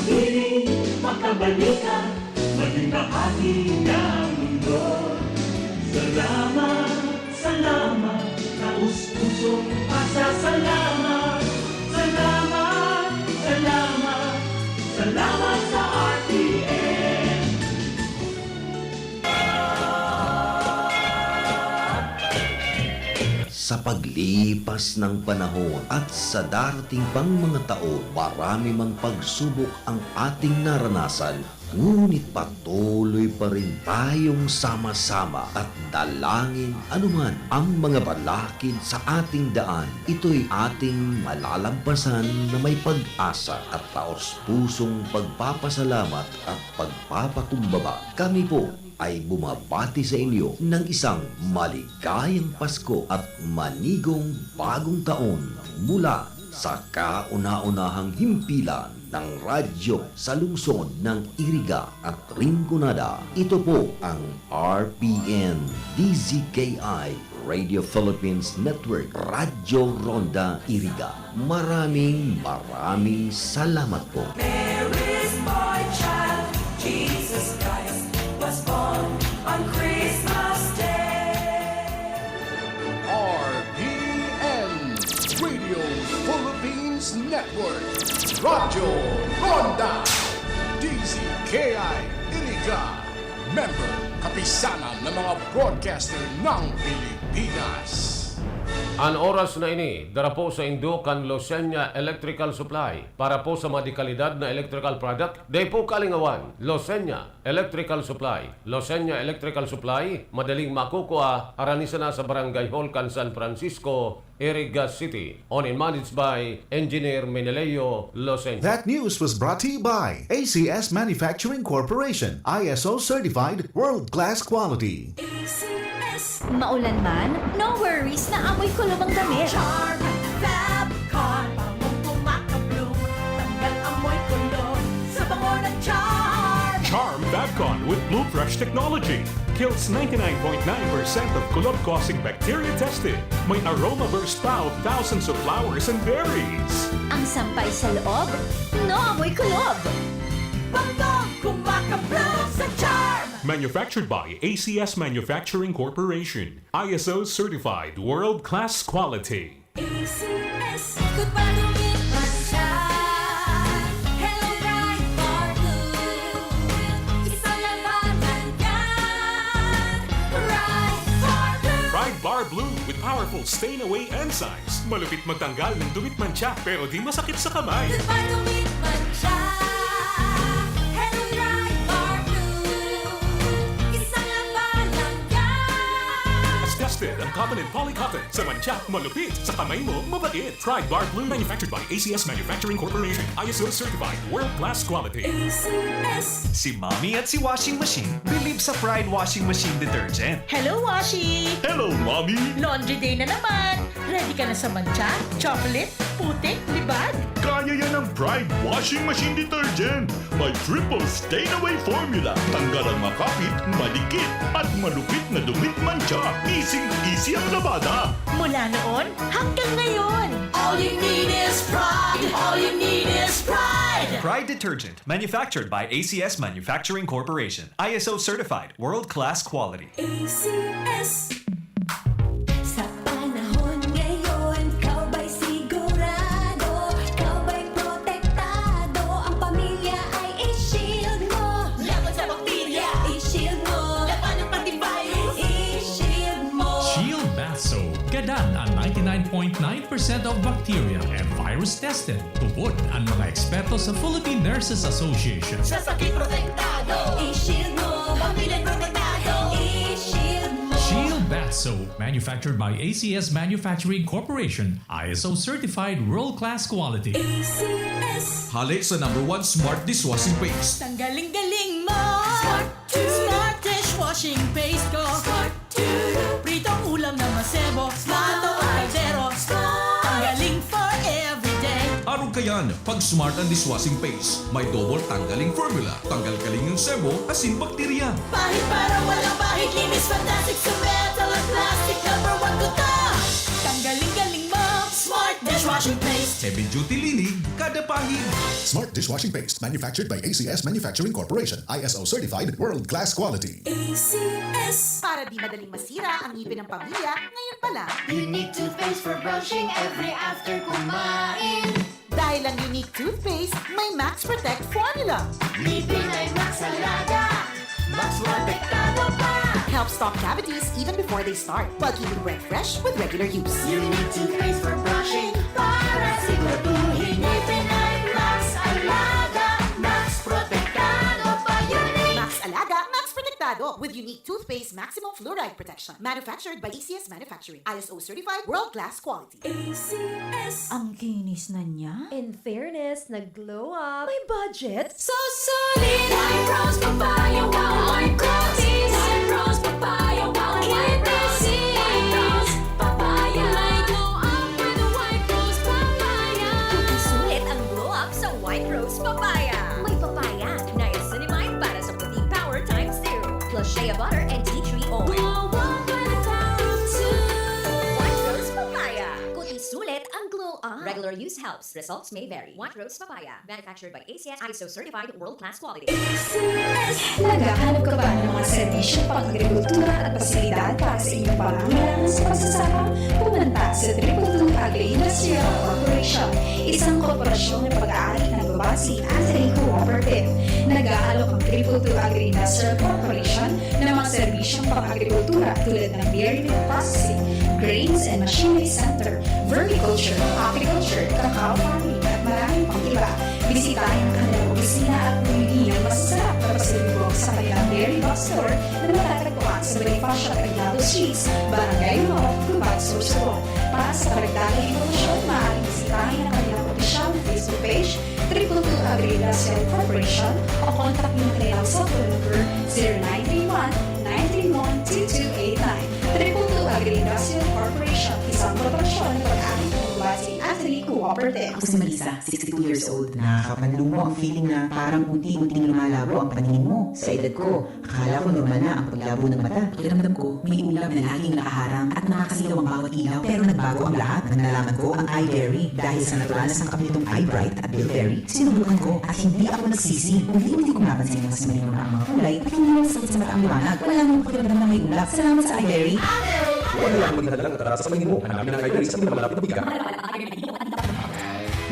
Piling makabalikan, maging bahagi ng mundo. Salamat, salamat, taus-pusong pasasalamat. Salamat, salamat, salamat sa RTN. Sa paglipas ng panahon at sa darating pang mga taon, marami mang pagsubok ang ating naranasan. Ngunit patuloy pa rin tayong sama-sama at dalangin anuman ang mga balakid sa ating daan. Ito'y ating malalampasan na may pag-asa at taos-pusong pagpapasalamat at pagpapakumbaba. Kami po ay bumabati sa inyo ng isang maligayang Pasko at manigong bagong taon mula sa kauna-unahang himpilan ng radyo sa lungsod ng Iriga at Rinconada. Ito po ang RPN DZKI Radio Philippines Network Radyo Ronda Iriga. Maraming salamat po. There is my child, Jesus Christ, was born on Christmas Day. RPN Radio Philippines Network Radyo Ronda DZKI Iriga. Member, kapisanan ng mga broadcaster ng Pilipinas. Ang oras na ini, dara po sa Indukan Losenya Electrical Supply para po sa madikalidad na electrical product. Day po kalingawan, Losenya Electrical Supply. Losenya Electrical Supply, madaling makukuha, aranisa na sa Barangay Holcan, San Francisco, Iriga City. Owned and managed by Engineer Meneleo Losenya. That news was brought to you by ACS Manufacturing Corporation, ISO certified world-class quality. ACS Maulan man, no worries na amoy kulob ang damit. Charm Fabcon, pangong kumakablo, tanggal amoy kulog sa bango ng Charm. Charm Fabcon with Blue Fresh technology kills 99.9% of kulob-causing bacteria tested. May aroma burst pa of thousands of flowers and berries. Ang sampay sa loob, no amoy kulob. Bangong kumakablo sa Charm. Manufactured by ACS Manufacturing Corporation. ISO certified world-class quality. ACS, good pa lumipas siya. Hello, bright bar blue. Isang labanan yan. Bright bar blue. Pride Bar Blue with powerful stain-away enzymes. Malupit magtanggal ng dumit mancha pero di masakit sa kamay. Good pa lumipas siya. Hello, bright bar blue. Isang labanan yan. As tested ang cotton and polycotton. Sa mancha, malupit. Sa kamay mo, mabait. Pride Bar Blue manufactured by ACS Manufacturing Corporation. ISO certified world-class quality. ACS. Si Mommy at si Washing Machine believe sa Pride Washing Machine Detergent. Hello, Washi! Hello, Mommy! Laundry day na naman. Ready ka na sa mancha, chocolate, putik, libag? Kaya yan ang Pride Washing Machine Detergent. May triple stain-away formula. Tanggal ang makapit, madikit, at malupit na dumit mancha. Easy ang labada. Mula noon hanggang ngayon. All you need is pride. All you need is pride. Pride Detergent, manufactured by ACS Manufacturing Corporation. ISO certified world-class quality. ACS. Sa panahon ngayon, kau ba'y sigurado? Kau ba'y protektado? Ang pamilya ay i-shield mo. Laban sa bakterya, i-shield mo. Laban ng pati virus, i-shield mo. Shield Bath Soap. Gadan ang 99.9% of bacteria and virus tested. Tupod ang mga eksperto sa Philippine Nurses Association. Sa sakit protektado, i-shield mo. Pamilya protektado, i-shield mo. Shield Bath Soap, manufactured by ACS Manufacturing Corporation, ISO certified world-class quality. ACS. Halik sa #1 Smart Dishwashing Paste. Tanggaling-galing mo. Smart Smart dishwashing paste ko. Smart 2. Pritong ulam na masebo. Plato o kaldero. Tanggaling for everyday. Araw kayan, pag Smart ang Dishwashing Paste, may double tanggaling formula. Tanggal-galing yung sebo, asin bakterya. Pahit para walang pahit. Linis fantastic sa metal at plastic. #1 ko to. Tanggaling-galing mo. Smart dishwashing dishwashing paste. Heavy duty linig kada pahid. Smart dishwashing paste manufactured by ACS Manufacturing Corporation. ISO certified world-class quality. ACS. Para di madaling masira ang ngipin ng pamilya, ngayon pa lang. Unique toothpaste for brushing every after kumain. Dahil ang unique toothpaste, may Max Protect formula. Ngipin ay Max Alaga, Max Protektado pa. Helps stop cavities even before they start, while keeping breath fresh with regular use. Unique toothpaste for brushing para siguraduhin ngipin ay Max Alaga, Max Protektado pa. Unique. Max Alaga, Max Protectado with unique toothpaste maximum fluoride protection. Manufactured by ACS Manufacturing. ISO certified world-class quality. ACS. Ang kinis na niya. In fairness, nag-glow up. May budget. So solid. White Rose Papaya, wow, white protein. White Rose Papaya, wow, white protein. White Rose Papaya. May glow up with the White Rose Papaya. Sulit ang glow up sa White Rose Papaya. May papaya, niacinamide para sa puting power times 0. Plus shea butter and tea tree oil. Glow up with the power of two. White Rose Papaya. Kuti sulit ang glow up. Regular use helps. Results may vary. White Rose Papaya. Manufactured by ACS ISO certified world-class quality. Naghahanap ka ba ng mga serbisyo pang-agrikultura at pasilidad para sa inyong pangangailangan sa pagsasaka? Pumunta sa Triple Agri-Industrial Corporation, isang korporasyon na pag-aari ng babasi Anthony Cooperative. Nag-aalok ang Triple Agri-Industrial Corporation ng mga serbisyong pang-agrikultura tulad ng dairy milk processing, grains and machinery center, vermiculture, apiculture, cacao farming at maraming pang iba. Bisitahin ang kanilang opisina at bumili ng masasarap na pasalubong sa kanilang dairy box store na matatagpuan sa Bonifacio at Aguinaldo Streets, Barangay North, Gubat, Sorsogon. Para sa karagdagang informasyon, maaaring bisitahin ang kanilang opisyal na Facebook page, Triple Agri-Industrial Corporation, o kontak niyo ang kanilang cellphone number 0931-931-2289. Triple Agri-Industrial Corporation, isang korporasyon na pag-aari ng babasi Anthony Cooperative. Ako si Marisa, 62 years old. Nakakapanlumo ang feeling na parang unti-unting lumalabo ang paningin mo. Sa edad ko, akala ko normal na ang paglabo ng mata. Pakiramdam ko, may ulap na laging nakaharang at nakakasilaw ang bawat ilaw. Pero nagbago ang lahat nang nalaman ko ang iBerry. Dahil sa natural na sangkap nitong iBright at Bilberry, sinubukan ko at hindi ako nagsisi. Unti-unti kong napansin ang mas malinaw na ang mga kulay at hindi lang sakit sa mata ang liwanag. Wala nang pakiramdam na may ulap. Salamat sa iBerry. Huwag na lang magdadalang at sa paningin mo. Hanapin ang iBerry sa malapit na biga.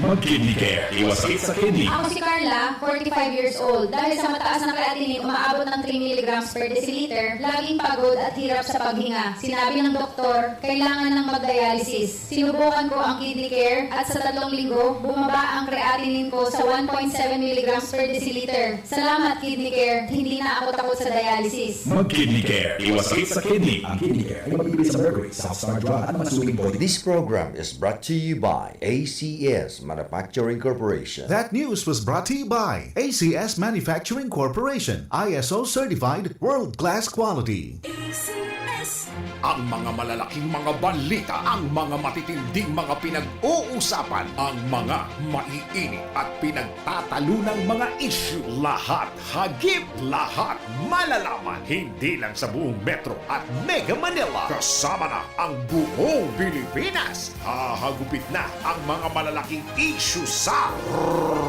Mag-Kidney Care. Iwas sakit sa kidney. Ako si Carla, 45 years old. Dahil sa mataas na creatinine, umaabot ng 3 mg per deciliter, laging pagod at hirap sa paghinga. Sinabi ng doktor, kailangan ng mag-dialysis. Sinubukan ko ang Kidney Care at sa 3 linggo, bumaba ang creatinine ko sa 1.7 mg per deciliter. Salamat Kidney Care, hindi na ako takot sa dialysis. Mag-Kidney Care. Iwas sakit sa kidney. Ang Kidney Care ay mabibili sa Mercury, South Star Drug at mga suling body. This program is brought to you by ACS Manufacturing Corporation. That news was brought to you by ACS Manufacturing Corporation, ISO certified world-class quality. ACS. Ang mga malalaking mga balita, ang mga matitinding mga pinag-uusapan, ang mga maiinit at pinagtatalunang mga issue. Lahat hagip, lahat malalaman. Hindi lang sa buong Metro at Mega Manila. Kasama na ang buong Pilipinas. Hahagupit na ang mga malalaking issue sa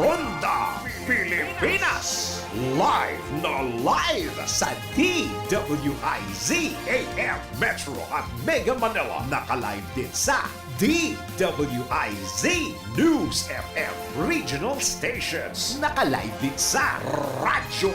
Ronda Pilipinas. Live na live sa DWIZ AM Metro at Mega Manila. Naka-live din sa DWIZ News FM Regional Stations. Naka-live din sa Radyo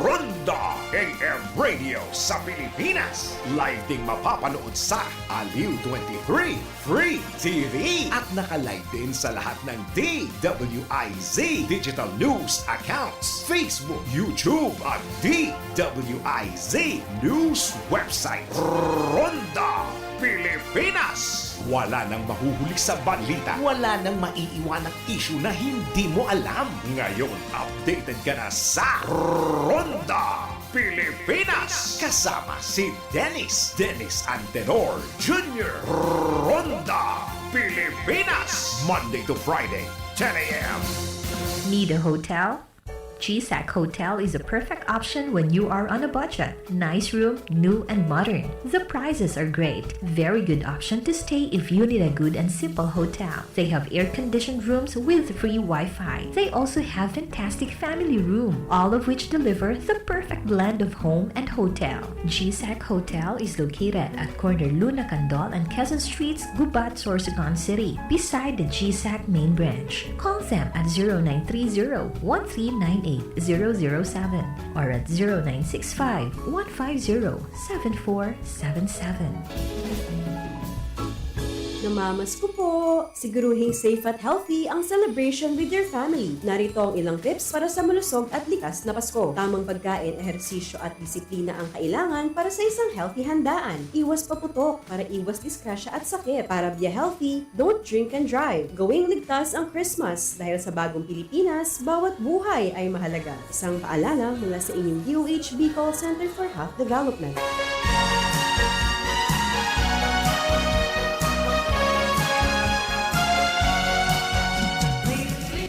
Ronda AM Radio sa Pilipinas. Live ding mapapanood sa Aliw 23 Free TV. At naka-live din sa lahat ng DWIZ Digital News accounts, Facebook, YouTube at DWIZ News website. Ronda Pilipinas. Wala nang mahuhuli sa balita. Wala nang maiiwanang issue na hindi mo alam. Ngayon, updated ka na sa Ronda Pilipinas. Kasama si Dennis Antenor Jr. Ronda Pilipinas. Monday to Friday, 10 a.m. Need a hotel? GSAC Hotel is a perfect option when you are on a budget. Nice room, new and modern. The prices are great. Very good option to stay if you need a good and simple hotel. They have air-conditioned rooms with free Wi-Fi. They also have fantastic family room, all of which deliver the perfect blend of home and hotel. GSAC Hotel is located at corner Luna Candol and Quezon Streets, Gubat, Sorsogon City, beside the GSAC main branch. Call them at 0930-1398-007 or at 0965-150-7477. Namamasko po! Siguruhing safe at healthy ang celebration with your family. Narito ang ilang tips para sa malusog at likas na Pasko. Tamang pagkain, ehersisyo at disiplina ang kailangan para sa isang healthy handaan. Iwas paputok para iwas disgrasya at sakit. Para be healthy, don't drink and drive. Gawing ligtas ang Christmas dahil sa bagong Pilipinas, bawat buhay ay mahalaga. Isang paalala mula sa inyong DOH Bicol Center for Health Development.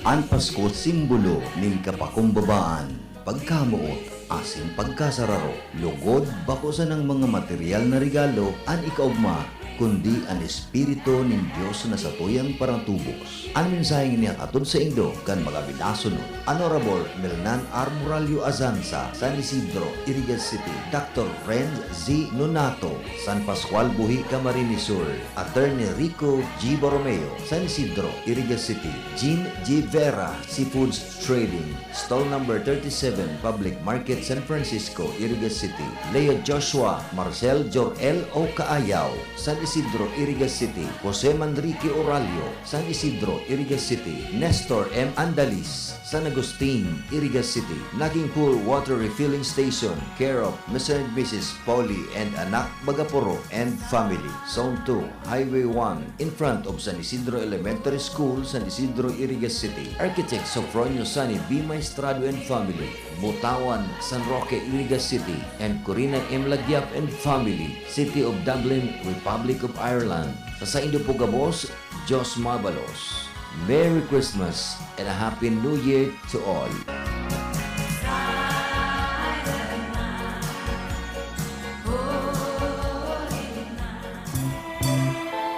Ang Pasko simbolo ning kapakumbabaan, pagkamuot, asing pagkasararo, lugod, bakusan ng mga material na regalo, an ikaugma, kundi ang espiritu ng Diyos na sa tuyang parang tubos. Ang mensaheng niya atod sa Indo kan mga binasunod. Honorable Milnan R. Moralio Azanza, San Isidro, Irigas City. Dr. Renz Z. Nonato, San Pascual, Buhi, Camarines Sur. Attorney Rico G. Borromeo, San Isidro, Irigas City. Jean G. Vera, Seafoods Trading, Stall number 37, Public Market, San Francisco, Irigas City. Leo Joshua Marcel Jor-El O. Kaayaw, San Isidro, Irigas City. Jose Manrique Oralio, San Isidro, Irigas City. Nestor M. Andalis, San Agustin, Irigas City. Naging Pool Water Refilling Station, care of Mr. and Mrs. Polly and Anak Bagaporo and family. Zone 2, Highway 1, in front of San Isidro Elementary School, San Isidro, Irigas City. Architect Sofronio Sani B. Maestrado and family. Butawan, San Roque, Irigas City. And Corina M. Lagyap and family. City of Dublin, Republic of Ireland. Sa Indo Pugabos, Jos Mabalos. Merry Christmas and a Happy New Year to all.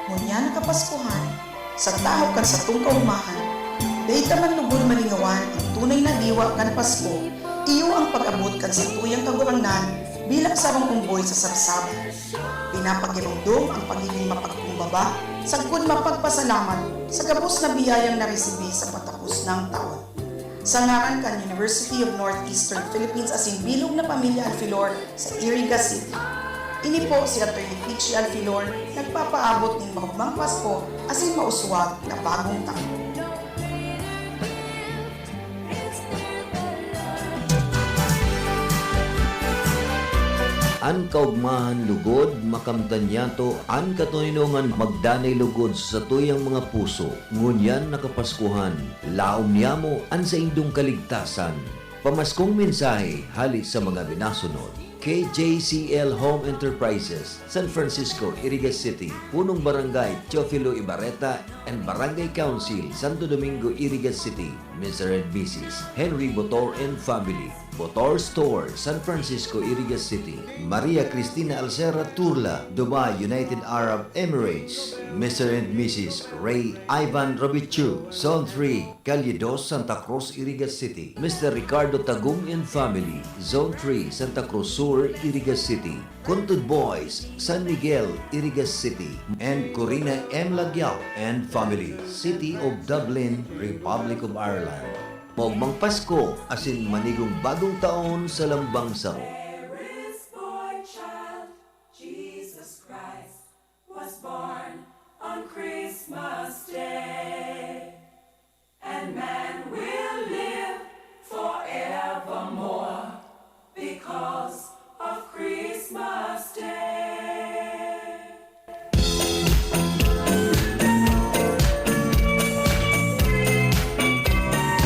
Ngunya nakapaskuhan, sa tahaw kan sa tung kaumahan, dayta man lugod malingawan ang tunay na diwa kan Pasko, iyo ang pag-abot kan sa tuyang kagurangnan bilang sarong umboy sa sabsaban. Pinapagirumdum ang pagiging mapagkumbaba, sagkod mapagpasalamat sa gabos na biyayang naresibi sa patapos ng taon. Sa ngaran kan University of Northeastern Philippines asin bilog na pamilya Alfilor sa Irigas City. Ini po si Atty. Pichi Alfilor nagpapaabot ng mahugmang Pasko asin mauswag na bagong taon. An kaugmahan lugod, makamtanyato, an katuninungan magdanay lugod sa tuyang mga puso. Ngunyan nakapaskuhan, laom niya mo an sa indong kaligtasan. Pamaskong mensahe, hali sa mga binasunod. KJCL Home Enterprises, San Francisco, Irigas City, Punong Barangay, Teofilo Ibarreta, and Barangay Council, Santo Domingo, Irigas City, Mr. and Mrs. Henry Botor and family. Botor Store, San Francisco, Irigas City. Maria Cristina Alcera Turla, Dubai, United Arab Emirates. Mr. and Mrs. Ray Ivan Robichu, Zone 3, Calle 2, Santa Cruz, Irigas City. Mr. Ricardo Tagum and family, Zone 3, Santa Cruz Sur, Irigas City. Contud Boys, San Miguel, Irigas City. And Corina M. Lagyao and family, City of Dublin, Republic of Ireland. Maugmang Pasko, asin manigong bagong taon sa lambang saro. Jesus Christ was born on Christmas Day, and man will live forevermore because of Christmas Day.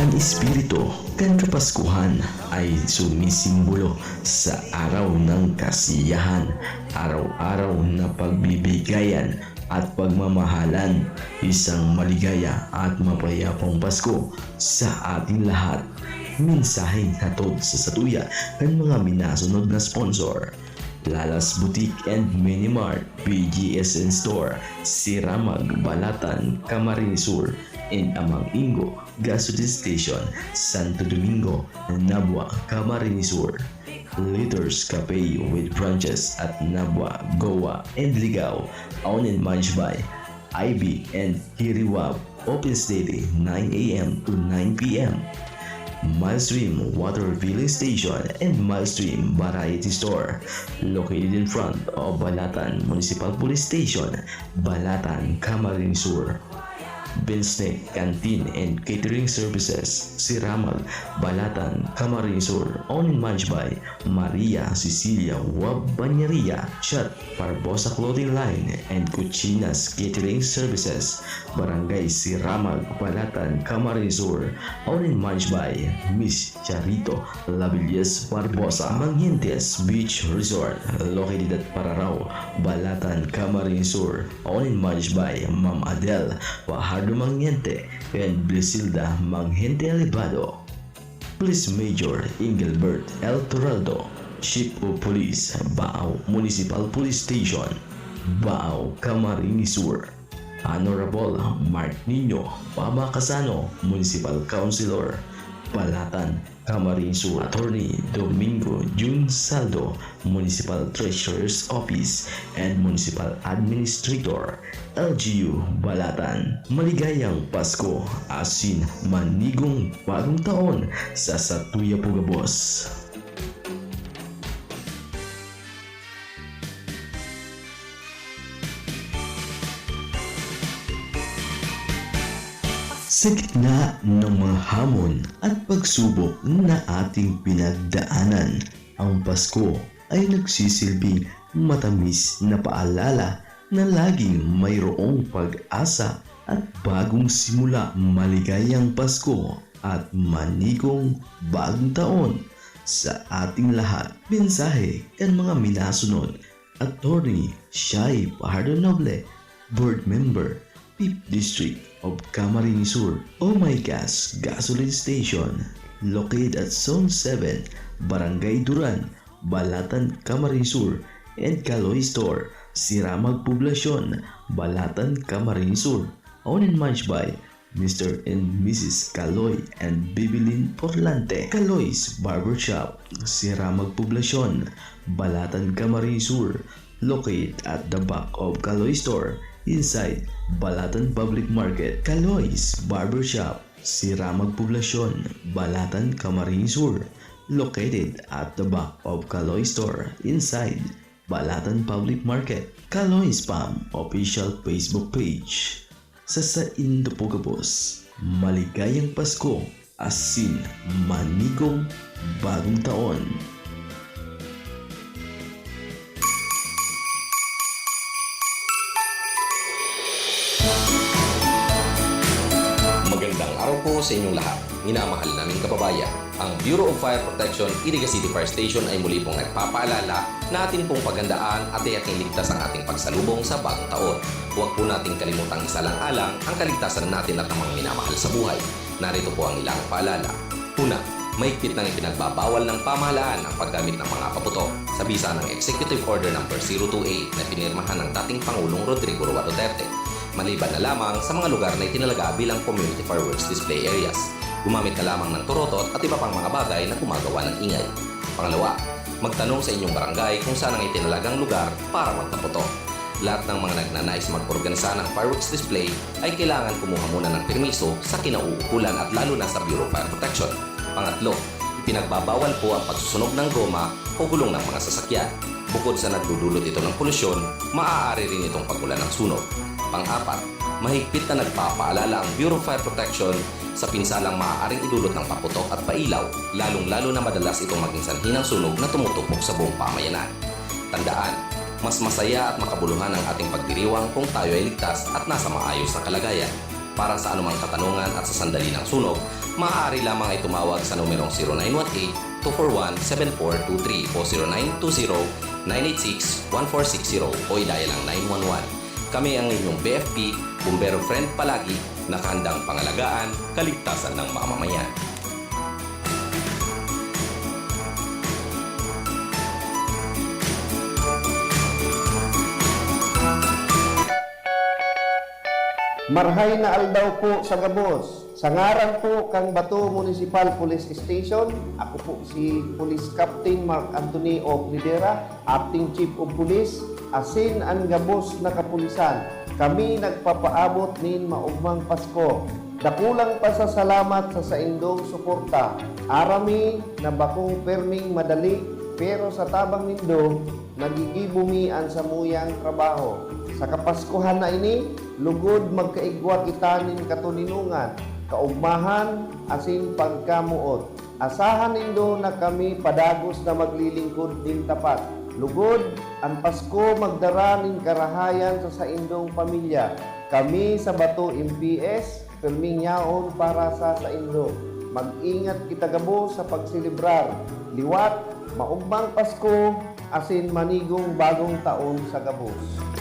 Ang espiritu kan Kapaskuhan ay sumisimbolo sa araw ng kasiyahan, araw-araw na pagbibigayan at pagmamahalan. Isang maligaya at mapayapang Pasko sa ating lahat. Mensaheng hatod sa satuya kan mga minasunod na sponsor. Lalas Boutique and Minimart, BGSN Store, Siramag, Balatan, Camarines Sur, and Amang Ingo, Gasoline Station, Santo Domingo, Nabua, Camarines Sur. Liters Cafe with branches at Nabua, Goa, and Ligao, owned and managed by IB and Hiriwab, opens daily 9 a.m. to 9 p.m. Milestream Water Filling Station and Milestream Variety Store, located in front of Balatan Municipal Police Station, Balatan, Camarines Sur. Binsnek Canteen and Catering Services, Siramag, Balatan, Camarines Sur, owned and managed by Maria Cecilia Wabanyaria, Chat Barbosa Clothing Line and Cucinas Catering Services, Barangay Siramag, Balatan, Camarines Sur, owned and managed by Miss Charito Labillas Barbosa. Manghintes Beach Resort, located at Pararao, Balatan, Camarines Sur, owned and managed by Ma'am Adele Fajardo Mangyente and Blisilda Manghente Alibado. Police Major Engelbert L. Toraldo, Chief of Police, Baaw Municipal Police Station, Baaw, Camarines Sur. Honorable Mark Nino Pamacasano, Municipal Councilor, Balatan, Camarines Sur. Attorney Domingo Jun Saldo, Municipal Treasurer's Office and Municipal Administrator, LGU Balatan. Maligayang Pasko, asin manigong bagong taon sa Satuya Pugabos. Sa gitna ng mga hamon at pagsubok na ating pinagdaanan, ang Pasko ay nagsisilbing matamis na paalala na laging mayroong pag-asa at bagong simula. Maligayang Pasko at manigong bagong taon sa ating lahat. Mensahe kan mga minasunod, Attorney Shai Fajardo Noble, Board Member, 5th District of Camarines Sur. Oh My Gas Gasoline Station, located at Zone 7, Barangay Duran, Balatan, Camarines Sur, and Kaloy Store, Siramag Poblacion, Balatan, Camarines Sur, owned and managed by Mr. and Mrs. Kaloy and Bibilin Porlante. Kaloy's Barbershop, Siramag Poblacion, Balatan, Camarines Sur, located at the back of Kaloy Store, inside Balatan Public Market. Kaloy's Barbershop, Siramag Poblacion, Balatan, Camarines Sur, located at the back of Kaloy Store, inside Balatan Public Market. Kaloy Spam official Facebook page. Sa Indopogabos, maligayang Pasko, asin manigong bagong taon. Magandang araw po sa inyong lahat, minamahal naming kababayan. Ang Bureau of Fire Protection, Iriga City Fire Station ay muli pong nagpapaalala na atin pong pagandaan at tiyaking ligtas ang ating pagsalubong sa bagong taon. Huwag po nating kalimutang isalang-alang ang kaligtasan natin at ng mga minamahal sa buhay. Narito po ang ilang paalala. Una, mahigpit nang ipinagbabawal ng pamahalaan ang paggamit ng mga paputok sa bisa ng Executive Order No. 028 na pinirmahan ng dating Pangulong Rodrigo Roa Duterte. Maliban na lamang sa mga lugar na itinalaga bilang community fireworks display areas. Gumamit na lamang ng turotot at iba pang mga bagay na gumagawa ng ingay. Pangalawa, magtanong sa inyong barangay kung saan ang itinalagang lugar para magpaputok. Lahat ng mga nagnanais mag-organisa ng fireworks display ay kailangan kumuha muna ng permiso sa kinauukulan at lalo na sa Bureau of Fire Protection. Pangatlo, ipinagbabawal po ang pagsusunog ng goma o gulong ng mga sasakyan. Bukod sa nagdudulot ito ng polusyon, maaari rin itong pagkulan ng sunog. Pang-apat, mahigpit na nagpapaalala ang Bureau of Fire Protection sa pinsalang maaaring idulot ng paputok at pailaw, lalong-lalo na madalas itong maging sanhi ng sunog na tumutupok sa buong pamayanan. Tandaan, mas masaya at makabuluhan ang ating pagdiriwang kung tayo ay ligtas at nasa maayos na kalagayan. Para sa anumang katanungan at sa sandali ng sunog, maaari lamang ay tumawag sa numerong 0918-241-7423 o 0920-986-1460 o i-dial ang 911. Kami ang inyong BFP, Bumbero Friend palagi, nakahandang pangalagaan, kaligtasan ng mamamayan. Marhay na aldaw po sa Gabos. Sa ngaran po kang Bato Municipal Police Station, ako po si Police Captain Mark Anthony O. Clidera, Acting Chief of Police, asin ang Gabos na kapulisan. Kami nagpapaabot nin maugmang Pasko. Dakulang pasasalamat sa saindong suporta. Arami na bakong perming madali, pero sa tabang nindo, nagigibumian sa muyang trabaho. Sa Kapaskuhan na ini, lugod magkaigwa kita nin katuninungan, kaugmahan, asin pagkamuot. Asahan nindo na kami padagos na maglilingkod din tapat. Lugod, ang Pasko magdara nin karahayan sa saindong pamilya. Kami sa Bato MPS, perming yaon para sa saindo. Mag-ingat kita Gabos sa pagsilibrar. Liwat, maugmang Pasko, asin manigong bagong taon sa Gabos.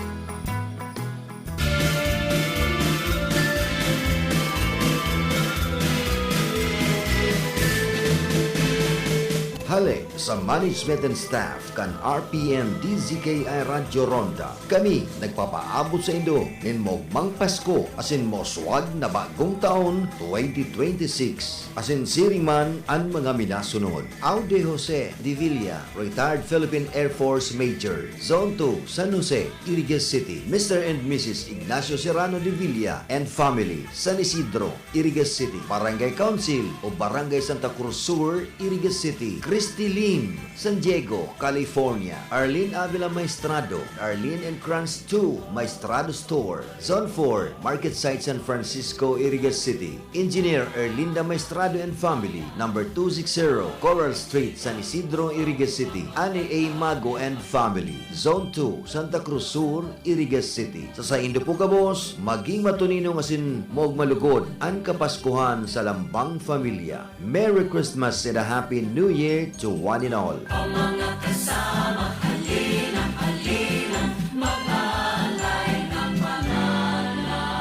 Halik sa management and staff kan RPN DZKI Radyo Ronda. Kami nagpapaabot sa Indo nin mogmang Pasko asin moswag na bagong taon 2026. Asin siriman ang mga minasunod. Aude Jose de Villa, retired Philippine Air Force Major, Zone 2, San Jose, Irigas City. Mr. and Mrs. Ignacio Serrano de Villa and family, San Isidro, Irigas City. Barangay Council o Barangay Santa Cruz Sur, Irigas City. Christy Lim, San Diego, California. Arlene Avila Maestrado, Arlene and Kranz 2, Maestrado Store. Zone 4, Market Site San Francisco, Irigas City. Engineer Erlinda Maestrado and family, number 260, Coral Street, San Isidro, Irigas City. Ani A. Mago and family, Zone 2, Santa Cruz Sur, Irigas City. Sa Indo po Gabos, maging matuninong asin mog malugod ang Kapaskuhan sa Lambang Familia. Merry Christmas and a Happy New Year to one and all. Ang mga kasama, halina, halina, mag-alay ng manalangin.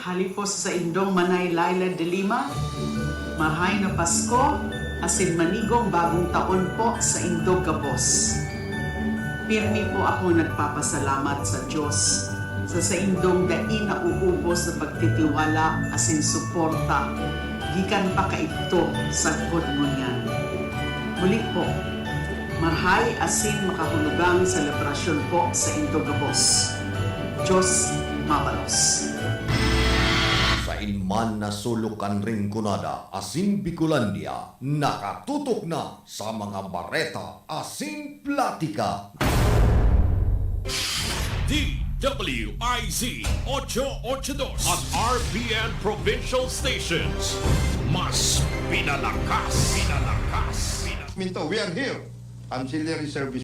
Hali po sa indong Manay Laila de Lima, marhay na Pasko, asin manigong bagong taon po sa Indog Gabos. Pirmi po ako nagpapasalamat sa Diyos sa indong dai na uubos sa pagtitiwala asin suporta gikan pa kaito sa god mo niyan. Muli po, marhay asin makahulugang selebrasyon po sa Indog Gabos. Diyos mabalos. Sa inman na sulukan rin kunada, asin Bicolandia, nakatutok na sa mga bareta, asin platika. DWIZ 882 at RPN Provincial Stations. Mas pinalakas. Minto, we are here. Ancillary Service